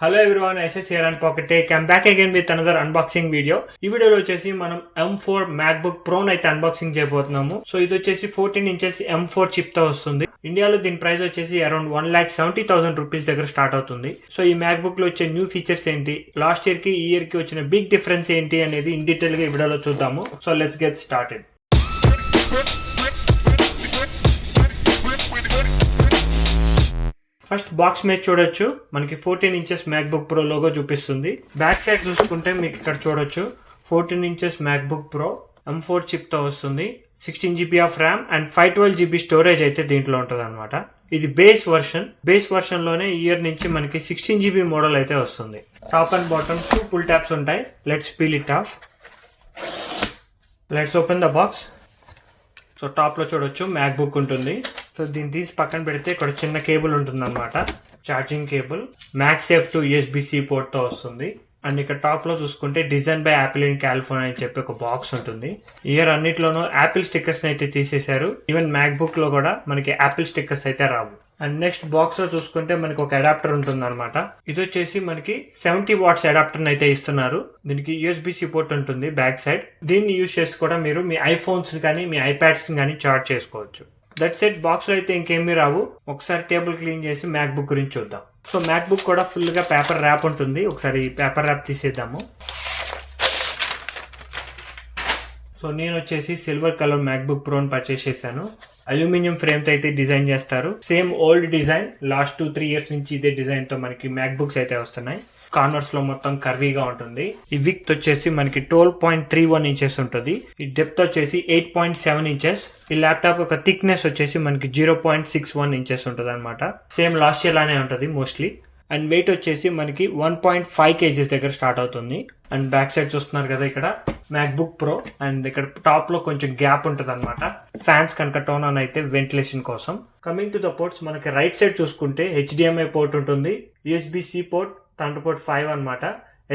Hello everyone, SS here and pocket tech. I'm back again with another unboxing video. ఈ వీడియోలో వచ్చేసి మనం M4 MacBook Pro అయితే unboxing చేయబోతున్నాము. సో ఇది వచ్చేసి 14 ఇంచెస్ M4 చిప్ తో వస్తుంది. ఇండియాలో దీని ప్రైస్ వచ్చేసి అరౌండ్ 1,70,000 రూపీస్ దగ్గర స్టార్ట్ అవుతుంది. సో ఈ MacBook లో వచ్చే న్యూ ఫీచర్స్ ఏంటి, లాస్ట్ ఇయర్ కి ఈ ఇయర్ కి వచ్చిన బిగ్ డిఫరెన్స్ ఏంటి అనేది ఇన్ డీటెయిల్ గా ఈ వీడియోలో చూద్దాము. So let's get started. First box మీద చూడొచ్చు, మనకి 14 ఇంచెస్ MacBook Pro లోగో చూపిస్తుంది. బ్యాక్ సైడ్ చూసుకుంటే మీకు ఇక్కడ చూడొచ్చు 14 inches MacBook Pro M4 chip తో వస్తుంది. 16 GB of RAM and 512 GB storage అయితే దీంట్లో ఉంటుంది అనమాట. ఇది బేస్ వర్షన్ లోనే ఇయర్ నుంచి మనకి 16 GB మోడల్ అయితే వస్తుంది. Top and bottom 2 pull tabs ఉంటాయి. Let's peel it off. Let's open the box. So top లో చూడొచ్చు MacBook ఉంటుంది. సో దీన్ని తీసి పక్కన పెడితే ఇక్కడ చిన్న కేబుల్ ఉంటుంది అనమాట, charging cable. MagSafe to USB-C port తో వస్తుంది. అండ్ ఇక్కడ టాప్ లో చూసుకుంటే design by Apple in California అని చెప్పి ఒక బాక్స్ ఉంటుంది. ఇయర్ అన్నిట్లోనూ యాపిల్ స్టిక్కర్స్ అయితే తీసేశారు. ఈవెన్ MacBook లో కూడా మనకి యాపిల్ స్టిక్కర్స్ అయితే రావు. అండ్ నెక్స్ట్ బాక్స్ లో చూసుకుంటే మనకి ఒక అడాప్టర్ ఉంటుంది అనమాట. ఇది వచ్చేసి మనకి 70 వాట్స్ అడాప్టర్ అయితే ఇస్తున్నారు. దీనికి USB-C పోర్ట్ ఉంటుంది బ్యాక్ సైడ్. దీన్ని యూజ్ చేసి కూడా మీరు మీ ఐఫోన్స్ కానీ మీ ఐప్యాడ్స్ కానీ చార్జ్ చేసుకోవచ్చు. దట్ సెట్ బాక్స్ లో అయితే ఇంకేమీ రావు. ఒకసారి టేబుల్ క్లీన్ చేసి MacBook గురించి చూద్దాం. సో MacBook కూడా ఫుల్ గా పేపర్ ర్యాప్ ఉంటుంది. ఒకసారి పేపర్ ర్యాప్ తీసేద్దాము. సో నేను వచ్చేసి silver colour MacBook Pro purchase చేశాను. అల్యూమినియం ఫ్రేమ్ తో అయితే డిజైన్ చేస్తారు. Same old design, last 2-3 years నుంచి ఇదే డిజైన్ తో మనకి MacBooks అయితే వస్తున్నాయి. కార్నర్స్ లో మొత్తం కర్వీగా ఉంటుంది. ఈ విడ్త్ వచ్చేసి మనకి 12.31 ఇంచెస్ ఉంటుంది. ఈ డెప్త్ వచ్చేసి 8.7 ఇంచెస్. ఈ ల్యాప్టాప్ యొక్క థిక్నెస్ వచ్చేసి మనకి 0.61 ఇంచెస్ ఉంటుంది అనమాట. సేమ్ లాస్ట్ ఇయర్ లానే ఉంటుంది మోస్ట్లీ. అండ్ వెయిట్ వచ్చేసి మనకి 1.5 kgs దగ్గర స్టార్ట్ అవుతుంది. అండ్ బ్యాక్ సైడ్ చూస్తున్నారు కదా, ఇక్కడ MacBook Pro. అండ్ ఇక్కడ టాప్ లో కొంచెం గ్యాప్ ఉంటుంది అనమాట, ఫ్యాన్స్ కనుక టోన్ ఆన్ అయితే వెంటిలేషన్ కోసం. కమింగ్ టు ద పోర్ట్స్, మనకి రైట్ సైడ్ చూసుకుంటే HDMI పోర్ట్ ఉంటుంది, USB-C పోర్ట్, థండర్బోల్ట్ 5 అనమాట,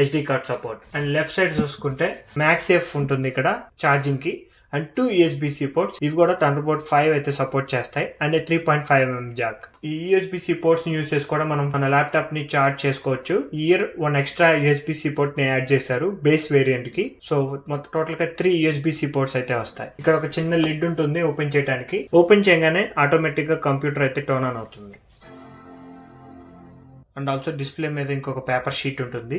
SD card support. And left side చూసుకుంటే MagSafe ఉంటుంది ఇక్కడ ఛార్జింగ్ కి. అండ్ 2 USB-C పోర్ట్స్, ఇవి కూడా థండర్బోల్ట్ 5 అయితే సపోర్ట్ చేస్తాయి. And 3.5mm Jack. ఈ USB-C పోర్ట్స్ ని యూజ్ చేసి కూడా మనం మన ల్యాప్టాప్ ని చార్జ్ చేసుకోవచ్చు. ఇయర్ 1 ఎక్స్ట్రా USB-C పోర్ట్ ని యాడ్ చేశారు బేస్ వేరియంట్ కి. సో మొత్తం టోటల్ గా 3 USB-C పోర్ట్స్ అయితే వస్తాయి. ఇక్కడ ఒక చిన్న లిడ్ ఉంటుంది ఓపెన్ చేయడానికి. ఓపెన్ చేయగానే ఆటోమేటిక్ గా కంప్యూటర్ అయితే టర్న్ ఆన్ అవుతుంది. అండ్ ఆల్సో డిస్ప్లే మీద ఇంకొక పేపర్ షీట్ ఉంటుంది.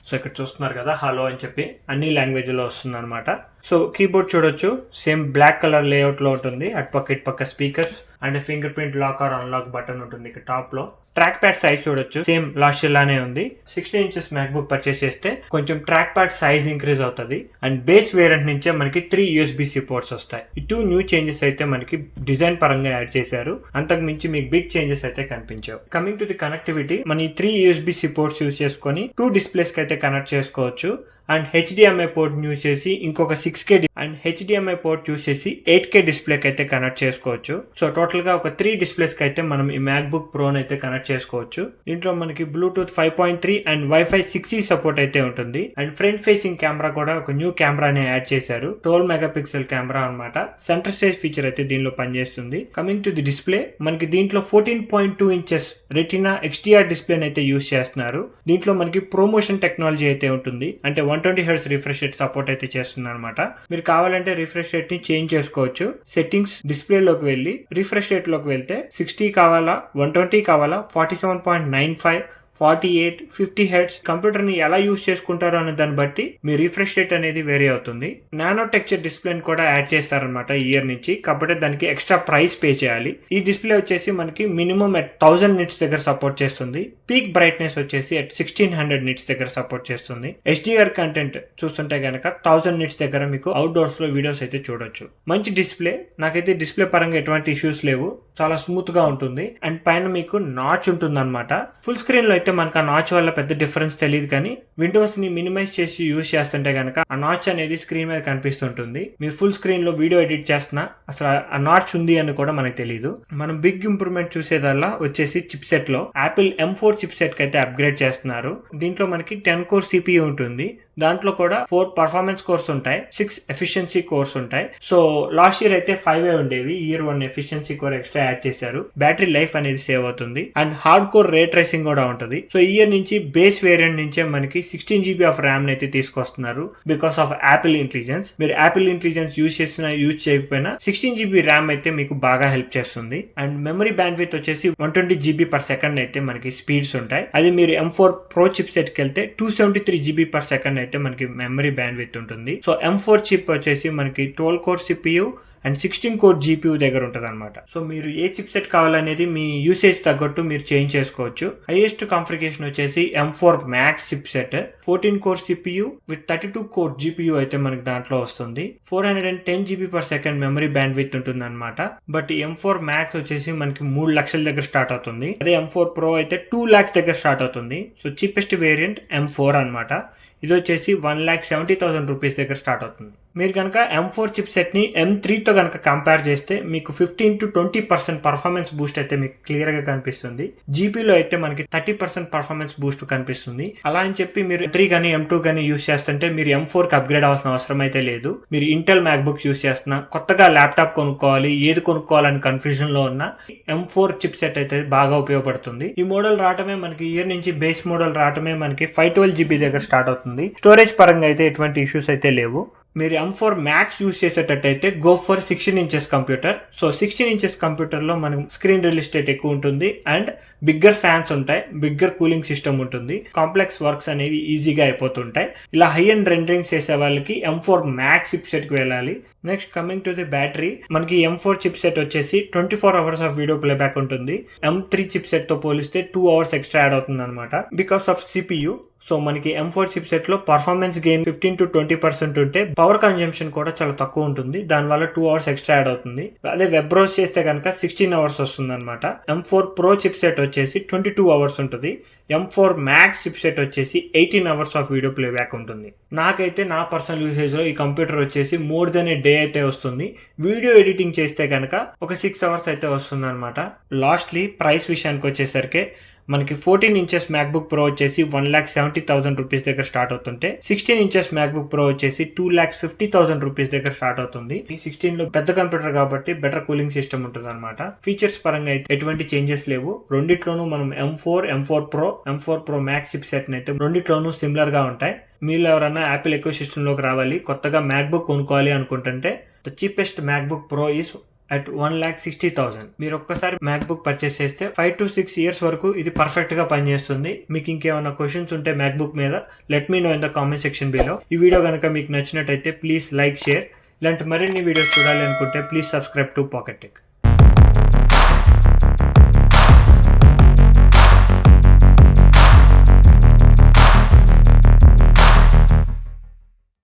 సో ఇక్కడ చూస్తున్నారు కదా హలో అని చెప్పి అన్ని లాంగ్వేజ్ లో వస్తుంది అనమాట. సో కీబోర్డ్ చూడొచ్చు, సేమ్ బ్లాక్ కలర్ లేఅవుట్ లో ఉంటుంది. అటుపక్క ఇటుపక్క speakers and fingerprint lock or unlock button ఉంటుంది ఇక్కడ టాప్ లో. ట్రాక్ ప్యాడ్ సైజ్ చూడొచ్చు, సేమ్ లాస్ట్ ఇయర్ లానే ఉంది. 16 ఇంచెస్ MacBook పర్చేస్ చేస్తే కొంచెం ట్రాక్ ప్యాడ్ సైజ్ ఇంక్రీజ్ అవుతుంది. అండ్ బేస్ వేరియంట్ నుంచే మనకి 3 USB-C పోర్ట్స్ వస్తాయి. ఈ 2 న్యూ చేంజెస్ అయితే మనకి డిజైన్ పరంగా యాడ్ చేశారు. అంతకు మించి మీకు బిగ్ చేంజెస్ అయితే కనిపించావు. కమింగ్ టు ది కనెక్టివిటీ, మన ఈ 3 USB-C పోర్ట్స్ యూజ్ చేసుకొని 2 డిస్ప్లేస్ కి అయితే కనెక్ట్ చేసుకోవచ్చు. అండ్ HDMI పోర్ట్ యూజ్ చేసి ఇంకొక 6K and HDMI port use చేసి 8K డిస్ప్లేకి అయితే కనెక్ట్ చేసుకోవచ్చు. సో టోటల్ గా ఒక 3 డిస్ప్లేస్ కి అయితే మనం ఈ MacBook Pro అయితే కనెక్ట్ చేసుకోవచ్చు. దీంట్లో మనకి Bluetooth 5.3 and Wi-Fi 6E support అయితే ఉంటుంది. అండ్ ఫ్రంట్ ఫేసింగ్ కెమెరా కూడా ఒక న్యూ కెమెరాని యాడ్ చేశారు. 12 మెగాపిక్సెల్ కెమెరా అనమాట. సెంటర్ స్టేజ్ ఫీచర్ అయితే దీనిలో పనిచేస్తుంది. కమింగ్ టు ది డిస్ప్లే, మనకి దీంట్లో 14.2 ఇంచెస్ రెటినా XDR డిస్ప్లే అయితే యూజ్ చేస్తున్నారు. దీంట్లో మనకి ప్రమోషన్ టెక్నాలజీ అయితే ఉంటుంది. అంటే 120Hz రిఫ్రెష్ రేట్ సపోర్ట్ అయితే చేస్తుంది అనమాట. మీరు కావాలంటే రిఫ్రెష్ రేట్ ని చేంజ్ చేసుకోవచ్చు. సెట్టింగ్స్ డిస్ప్లే లోకి వెళ్ళి రిఫ్రెష్ రేట్ లోకి వెళ్తే 60 కావాలా, 120 కావాలా, 47.95, 48, 50 Hz కంప్యూటర్ ని ఎలా యూజ్ చేసుకుంటారో అనే దాన్ని బట్టి మీ రిఫ్రెష్ రేట్ అనేది వేరీ అవుతుంది. నానో టెక్చర్ డిస్ప్లే కూడా యాడ్ చేస్తారనమాట ఈ ఇయర్ నుంచి. కాబట్టి దానికి ఎక్స్ట్రా ప్రైస్ పే చేయాలి. ఈ డిస్ప్లే వచ్చేసి మనకి మినిమం at 1000 nits దగ్గర సపోర్ట్ చేస్తుంది. పీక్ బ్రైట్నెస్ వచ్చేసి at 1600 nits దగ్గర సపోర్ట్ చేస్తుంది. HDR కంటెంట్ చూస్తుంటే గనక 1000 nits దగ్గర మీకు అవుట్డోర్స్ లో వీడియోస్ అయితే చూడొచ్చు. మంచి డిస్ప్లే. నాకైతే డిస్ప్లే పరంగా ఎటువంటి ఇష్యూస్ లేవు. చాలా స్మూత్ గా ఉంటుంది. అండ్ పైన మీకు నాచ్ ఉంటుంది అనమాట. ఫుల్ స్క్రీన్ లో అయితే మనకు ఆ నాచ్ వల్ల పెద్ద డిఫరెన్స్ తెలియదు, కానీ విండోస్ ని మినిమైజ్ చేసి యూజ్ చేస్తుంటే గనక ఆ నాచ్ అనేది స్క్రీన్ మీద కనిపిస్తుంటుంది. మీరు ఫుల్ స్క్రీన్ లో వీడియో ఎడిట్ చేస్తున్నా అసలు ఆ నాచ్ ఉంది అని కూడా మనకు తెలియదు. మనం బిగ్ ఇంప్రూవ్మెంట్ చూసేదల్లా వచ్చేసి చిప్ సెట్ లో యాపిల్ M4 చిప్ సెట్ కి అయితే అప్గ్రేడ్ చేస్తున్నారు. దీంట్లో మనకి 10 కోర్ CPU ఉంటుంది. దాంట్లో కూడా 4 పర్ఫార్మెన్స్ కోర్స్ ఉంటాయి, 6 ఎఫిషియన్సీ కోర్స్ ఉంటాయి. సో లాస్ట్ ఇయర్ అయితే 5 ఉండేవి, year 1 efficiency core extra add చేశారు. బ్యాటరీ లైఫ్ అనేది సేవ్ అవుతుంది and hard core ray tracing కూడా ఉంటుంది. సో ఈ ఇయర్ నుంచి బేస్ వేరియంట్ నుంచే మనకి 16 GB ఆఫ్ ర్యామ్ అయితే తీసుకొస్తున్నారు బికాస్ ఆఫ్ యాపిల్ ఇంటెలిజెన్స్. మీరు యాపిల్ ఇంటెలిజెన్స్ యూజ్ చేసినా యూజ్ చేయకపోయినా 16 GB ర్యామ్ అయితే మీకు బాగా హెల్ప్ చేస్తుంది. అండ్ మెమరీ బ్యాండ్ విత్ వచ్చేసి 120 GB per second అయితే మనకి స్పీడ్స్ ఉంటాయి. అది మీరు M4 Pro చిప్ సెట్ కి వెళ్తే 273 GB per second అయితే మనకి మెమరీ బ్యాండ్ విత్ ఉంటుంది. సో M4 చిప్ వచ్చేసి మనకి 12 core CPU and 16 core GPU దగ్గర ఉంటుంది అనమాట. సో మీరు ఏ చిప్ సెట్ కావాలనేది మీ యూసేజ్ తగ్గట్టు మీరు చేంజ్ చేసుకోవచ్చు. హైయెస్ట్ కాన్ఫిగరేషన్ వచ్చేసి M4 Max chip set, 14 core CPU with 32 core GPU అయితే మనకి దాంట్లో వస్తుంది. 410 GB per second memory band with ఉంటుంది అనమాట. బట్ M4 Max వచ్చేసి మనకి 3 లక్షల దగ్గర స్టార్ట్ అవుతుంది. అదే M4 Pro అయితే 2 lakhs దగ్గర స్టార్ట్ అవుతుంది. సో చీపెస్ట్ వేరియంట్ M4 అనమాట. ఇది వచ్చేసి 1,70,000 రూపీస్ దగ్గర స్టార్ట్ అవుతుంది. మీరు కనుక M4 చిప్ సెట్ ని M3 తో కనుక కంపేర్ చేస్తే మీకు 15 to 20% పర్ఫార్మెన్స్ బూస్ట్ అయితే మీకు క్లియర్ గా కనిపిస్తుంది. జీపీలో అయితే మనకి 30% పర్ఫార్మెన్స్ బూస్ట్ కనిపిస్తుంది. అలా అని చెప్పి మీరు M3 కానీ M2 కానీ యూస్ చేస్తుంటే మీరు M4 కి అప్గ్రేడ్ అవ్వాల్సిన అవసరం అయితే లేదు. మీరు ఇంటెల్ మ్యాక్బుక్ యూస్ చేస్తున్నా, కొత్తగా ల్యాప్టాప్ కొనుక్కోవాలి, ఏది కొనుక్కోవాలని కన్ఫ్యూజన్ లో ఉన్న M4 చిప్ సెట్ అయితే బాగా ఉపయోగపడుతుంది. ఈ మోడల్ రావటమే మనకి ఇయర్ నుంచి బేస్ మోడల్ రావటమే మనకి 512 GB దగ్గర స్టార్ట్ అవుతుంది. స్టోరేజ్ పరంగా అయితే ఎటువంటి ఇష్యూస్ అయితే లేవు. మీరు M4 Max యూజ్ చేసేటట్టయితే go for 16 inches computer. So 16 inches computer లో మనకు స్క్రీన్ రియల్ ఎస్టేట్ ఎక్కువ ఉంటుంది అండ్ బిగ్గర్ ఫ్యాన్స్ ఉంటాయి, బిగ్గర్ కూలింగ్ సిస్టమ్ ఉంటుంది, కాంప్లెక్స్ వర్క్స్ అనేవి ఈజీగా అయిపోతుంటాయి. ఇలా హై అండ్ రెండరింగ్స్ చేసే వాళ్ళకి M4 Max చిప్ సెట్ కి వెళ్ళాలి. Next coming to the battery, మనకి M4 చిప్ సెట్ వచ్చేసి 24 hours ఆఫ్ వీడియో ప్లేబ్యాక్ ఉంటుంది. M3 చిప్ సెట్ తో పోలిస్తే 2 hours ఎక్స్ట్రా యాడ్ అవుతుంది అనమాట బికాస్ ఆఫ్ CPU. సో మనకి M4 చిప్ సెట్ లో పర్ఫార్మెన్స్ గెయిన్ 15 to 20% ఉంటే పవర్ కన్జంప్షన్ కూడా చాలా తక్కువ ఉంటుంది. దానివల్ల 2 hours ఎక్స్ట్రా యాడ్ అవుతుంది. అదే వెబ్ బ్రౌజ్ చేస్తే కనుక 16 hours వస్తుంది అనమాట. M4 Pro చిప్ సెట్ వచ్చేసి 22 hours ఉంటుంది. M4 Max చిప్ సెట్ వచ్చేసి 18 hours ఆఫ్ వీడియో ప్లేబ్యాక్ ఉంటుంది. నాకైతే నా పర్సనల్ యూసేజ్ లో ఈ కంప్యూటర్ వచ్చేసి మోర్ దెన్ ఏ డే అయితే వస్తుంది. వీడియో ఎడిటింగ్ చేస్తే కనుక ఒక 6 hours అయితే వస్తుంది అనమాట. లాస్ట్లీ ప్రైస్ విషయానికి వచ్చేసరికి మనకి 14 inches MacBook Pro వచ్చేసి 1,70,000 రూపీస్ దగ్గర స్టార్ట్ అవుతుంటే 16 inches MacBook Pro వచ్చేసి 2,50,000 రూపీస్ దగ్గర స్టార్ట్ అవుతుంది. ఈ 16 లో పెద్ద కంప్యూటర్ కాబట్టి బెటర్ కూలింగ్ సిస్టమ్ ఉంటుంది అనమాట. ఫీచర్స్ పరంగా అయితే ఎటువంటి చేంజెస్ లేవు. రెండిట్లోనూ మనం M4 Pro Max chip set అయితే రెండిట్లోనూ సిమిలర్ గా ఉంటాయి. మీరు ఎవరైనా యాపిల్ ఎకో సిస్టమ్ లోకి రావాలి, కొత్తగా మ్యాక్బుక్ కొనుక్కోవాలి అనుకుంటుంటే the cheapest MacBook Pro is at 1,60,000. మీరు ఒక్కసారి మ్యాక్బుక్ పర్చేస్ చేస్తే 5 to 6 years వరకు ఇది పర్ఫెక్ట్ గా పనిచేస్తుంది. మీకు ఇంకేమైనా క్వశ్చన్స్ ఉంటే మ్యాక్బుక్ మీద let me know in the comment section below. ఈ వీడియో కనుక మీకు నచ్చినట్టయితే ప్లీజ్ లైక్, షేర్. ఇలాంటి మరిన్ని వీడియోస్ చూడాలి అనుకుంటే please subscribe to pocket tech.